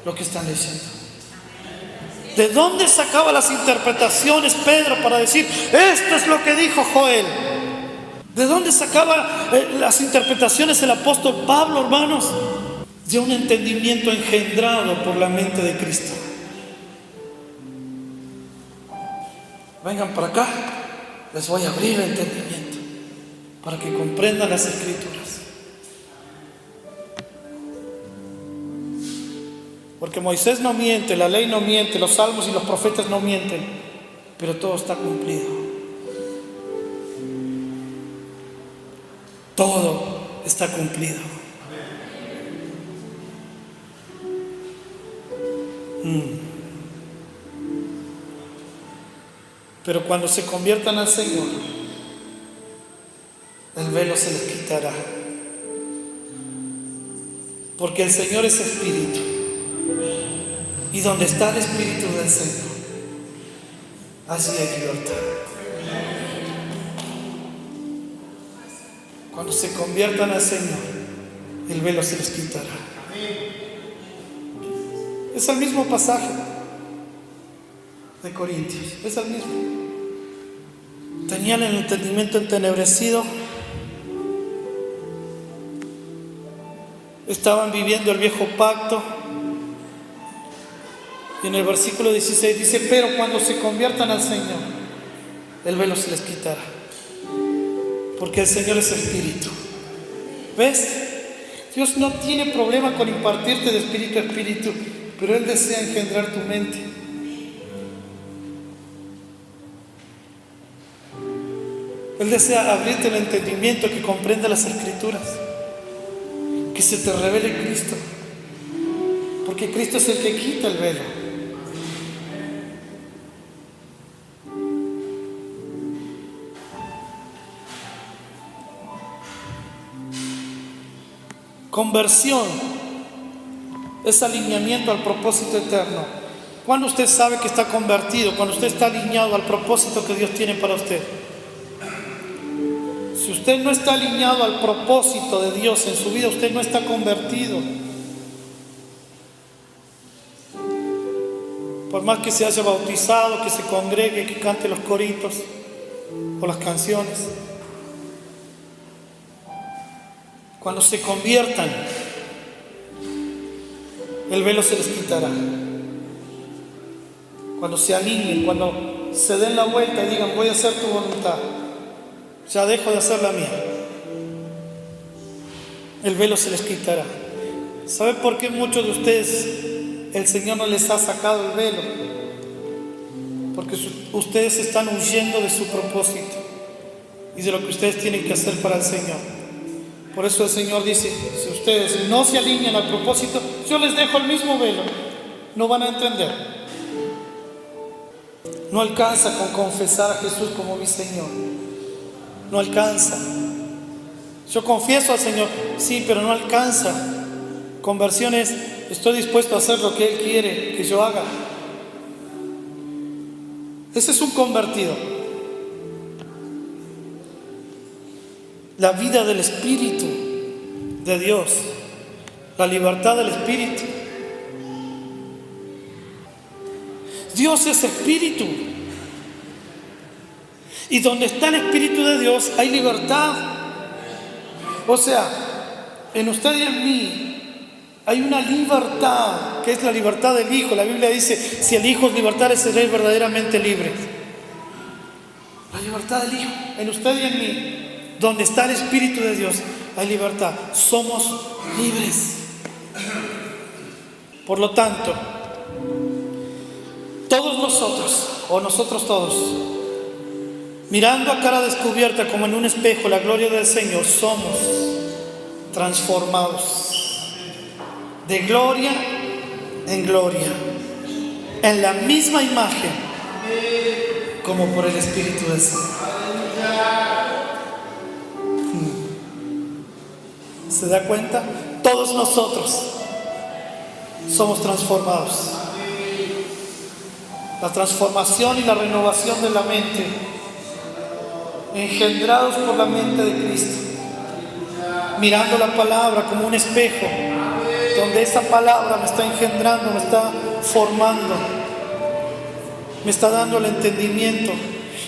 lo que están leyendo. ¿De dónde sacaba las interpretaciones Pedro para decir, esto es lo que dijo Joel? ¿De dónde sacaba las interpretaciones el apóstol Pablo, hermanos? De un entendimiento engendrado por la mente de Cristo. Vengan para acá, les voy a abrir el entendimiento para que comprendan las Escrituras. Porque Moisés no miente, la ley no miente, los salmos y los profetas no mienten, pero todo está cumplido. Todo está cumplido. Pero cuando se conviertan al Señor, el velo se les quitará. Porque el Señor es espíritu. Y donde está el espíritu del Señor, allí hay libertad. Cuando se conviertan al Señor, el velo se les quitará. Es el mismo pasaje de Corintios, es el mismo. Tenían el entendimiento entenebrecido, estaban viviendo el viejo pacto. Y en el versículo 16 dice, pero cuando se conviertan al Señor, el velo se les quitará. Porque el Señor es espíritu. ¿Ves? Dios no tiene problema con impartirte de espíritu a espíritu, pero Él desea engendrar tu mente. Él desea abrirte el entendimiento, que comprenda las Escrituras, que se te revele Cristo, porque Cristo es el que quita el velo. Conversión es alineamiento al propósito eterno. ¿Cuándo usted sabe que está convertido? Cuando usted está alineado al propósito que Dios tiene para usted. Si usted no está alineado al propósito de Dios en su vida, usted no está convertido. Por más que se haya bautizado, que se congregue, que cante los coritos o las canciones. Cuando se conviertan, el velo se les quitará. Cuando se alineen, cuando se den la vuelta y digan, voy a hacer tu voluntad, ya dejo de hacer la mía, el velo se les quitará. ¿Sabe por qué muchos de ustedes el Señor no les ha sacado el velo? Porque ustedes están huyendo de su propósito y de lo que ustedes tienen que hacer para el Señor. Por eso el Señor dice, si ustedes no se alinean al propósito, yo les dejo el mismo velo. No van a entender. No alcanza con confesar a Jesús como mi Señor. No alcanza. Yo confieso al Señor, sí, pero no alcanza. Conversión es, estoy dispuesto a hacer lo que Él quiere que yo haga. Ese es un convertido. La vida del Espíritu de Dios, la libertad del Espíritu. Dios es Espíritu. Y donde está el Espíritu de Dios hay libertad. O sea, en usted y en mí hay una libertad, que es la libertad del Hijo. La Biblia dice, si el Hijo os libertare, seréis verdaderamente libres. La libertad del Hijo, en usted y en mí. Donde está el Espíritu de Dios hay libertad. Somos libres. Por lo tanto, todos nosotros, o nosotros todos, mirando a cara descubierta como en un espejo la gloria del Señor, somos transformados de gloria en gloria, en la misma imagen como por el Espíritu del Señor. ¿Se da cuenta? Todos nosotros somos transformados. La transformación y la renovación de la mente engendrados por la mente de Cristo, mirando la palabra como un espejo, donde esa palabra me está engendrando, me está formando, me está dando el entendimiento,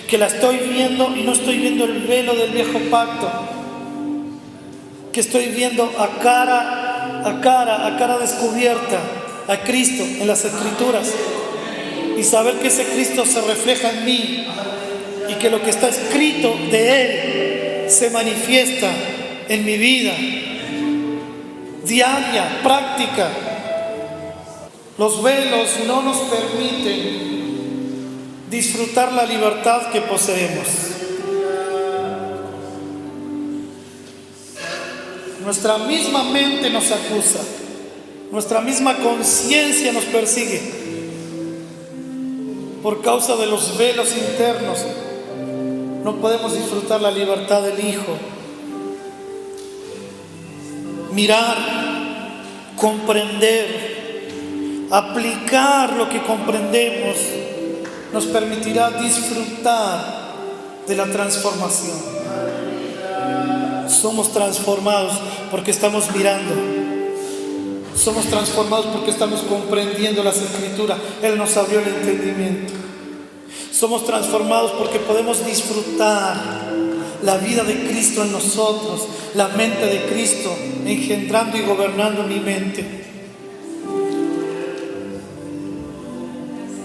que la estoy viendo y no estoy viendo el velo del viejo pacto, que estoy viendo a cara descubierta a Cristo en las Escrituras, y saber que ese Cristo se refleja en mí y que lo que está escrito de Él se manifiesta en mi vida diaria, práctica. Los velos no nos permiten disfrutar la libertad que poseemos. Nuestra misma mente nos acusa, nuestra misma conciencia nos persigue por causa de los velos internos. No podemos disfrutar la libertad del Hijo. Mirar, comprender, aplicar lo que comprendemos nos permitirá disfrutar de la transformación. Somos transformados porque estamos mirando. Somos transformados porque estamos comprendiendo las Escrituras. Él nos abrió el entendimiento. Somos transformados porque podemos disfrutar la vida de Cristo en nosotros, la mente de Cristo engendrando y gobernando mi mente.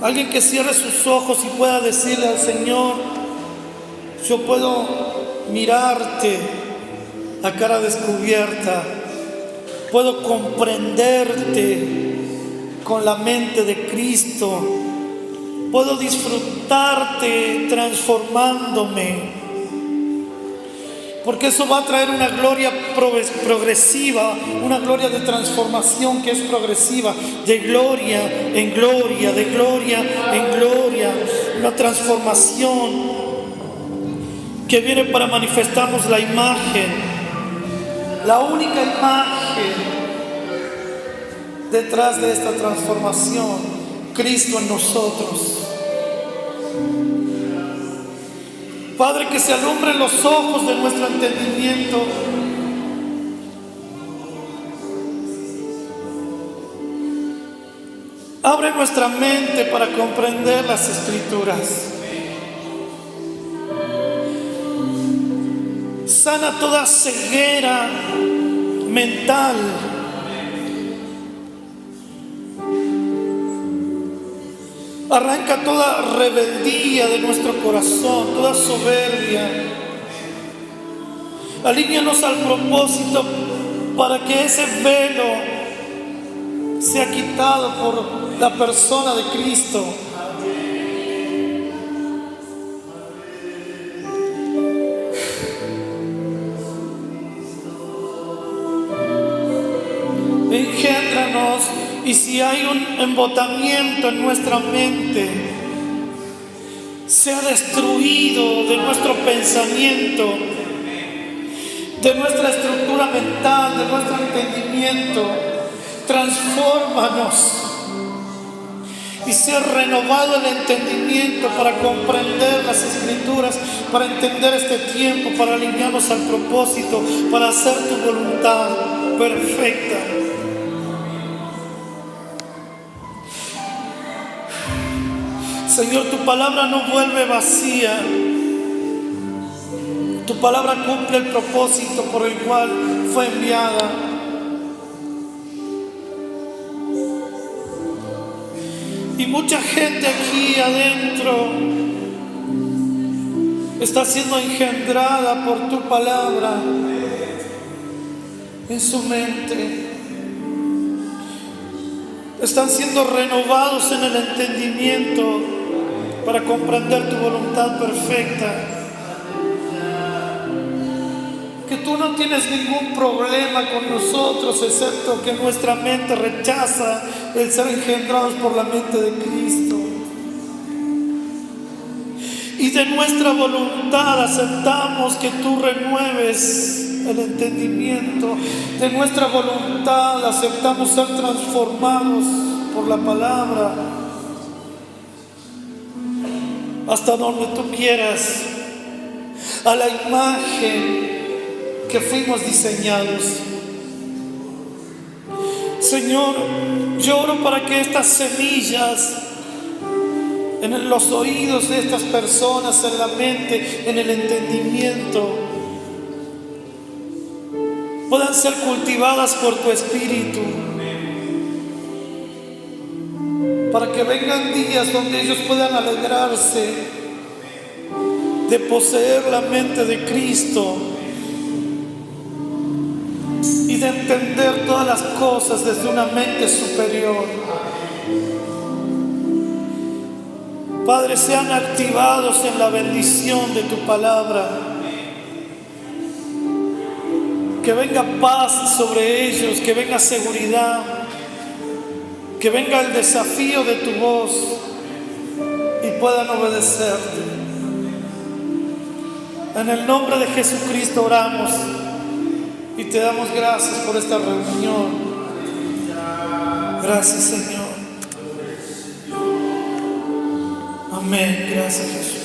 Alguien que cierre sus ojos y pueda decirle al Señor: yo puedo mirarte a cara descubierta, puedo comprenderte con la mente de Cristo, puedo disfrutarte transformándome, porque eso va a traer una gloria progresiva, una gloria de transformación que es progresiva, de gloria en gloria, de gloria en gloria, una transformación que viene para manifestarnos la imagen, la única imagen detrás de esta transformación, Cristo en nosotros. Padre, que se alumbren los ojos de nuestro entendimiento. Abre nuestra mente para comprender las Escrituras. Sana toda ceguera mental. Arranca toda rebeldía de nuestro corazón, toda soberbia. Alíñanos al propósito para que ese velo sea quitado por la persona de Cristo. Engéndranos, y si hay un embotamiento en nuestra mente, sea destruido de nuestro pensamiento, de nuestra estructura mental, de nuestro entendimiento. Transfórmanos y sea renovado el entendimiento para comprender las Escrituras, para entender este tiempo, para alinearnos al propósito, para hacer tu voluntad perfecta. Señor, tu palabra no vuelve vacía. Tu palabra cumple el propósito por el cual fue enviada. Y mucha gente aquí adentro está siendo engendrada por tu palabra en su mente. Están siendo renovados en el entendimiento para comprender tu voluntad perfecta. Que tú no tienes ningún problema con nosotros, excepto que nuestra mente rechaza el ser engendrados por la mente de Cristo. Y de nuestra voluntad aceptamos que tú renueves el entendimiento. De nuestra voluntad aceptamos ser transformados por la palabra hasta donde tú quieras. a la imagen que fuimos diseñados. Señor, yo oro para que estas semillas en los oídos de estas personas, en la mente, en el entendimiento, puedan ser cultivadas por tu Espíritu, para que vengan días donde ellos puedan alegrarse de poseer la mente de Cristo y de entender todas las cosas desde una mente superior. Padre, sean activados en la bendición de tu palabra. Que venga paz sobre ellos, que venga seguridad, que venga el desafío de tu voz y puedan obedecerte. En el nombre de Jesucristo oramos y te damos gracias por esta reunión. Gracias, Señor. Amén. Gracias, Jesús.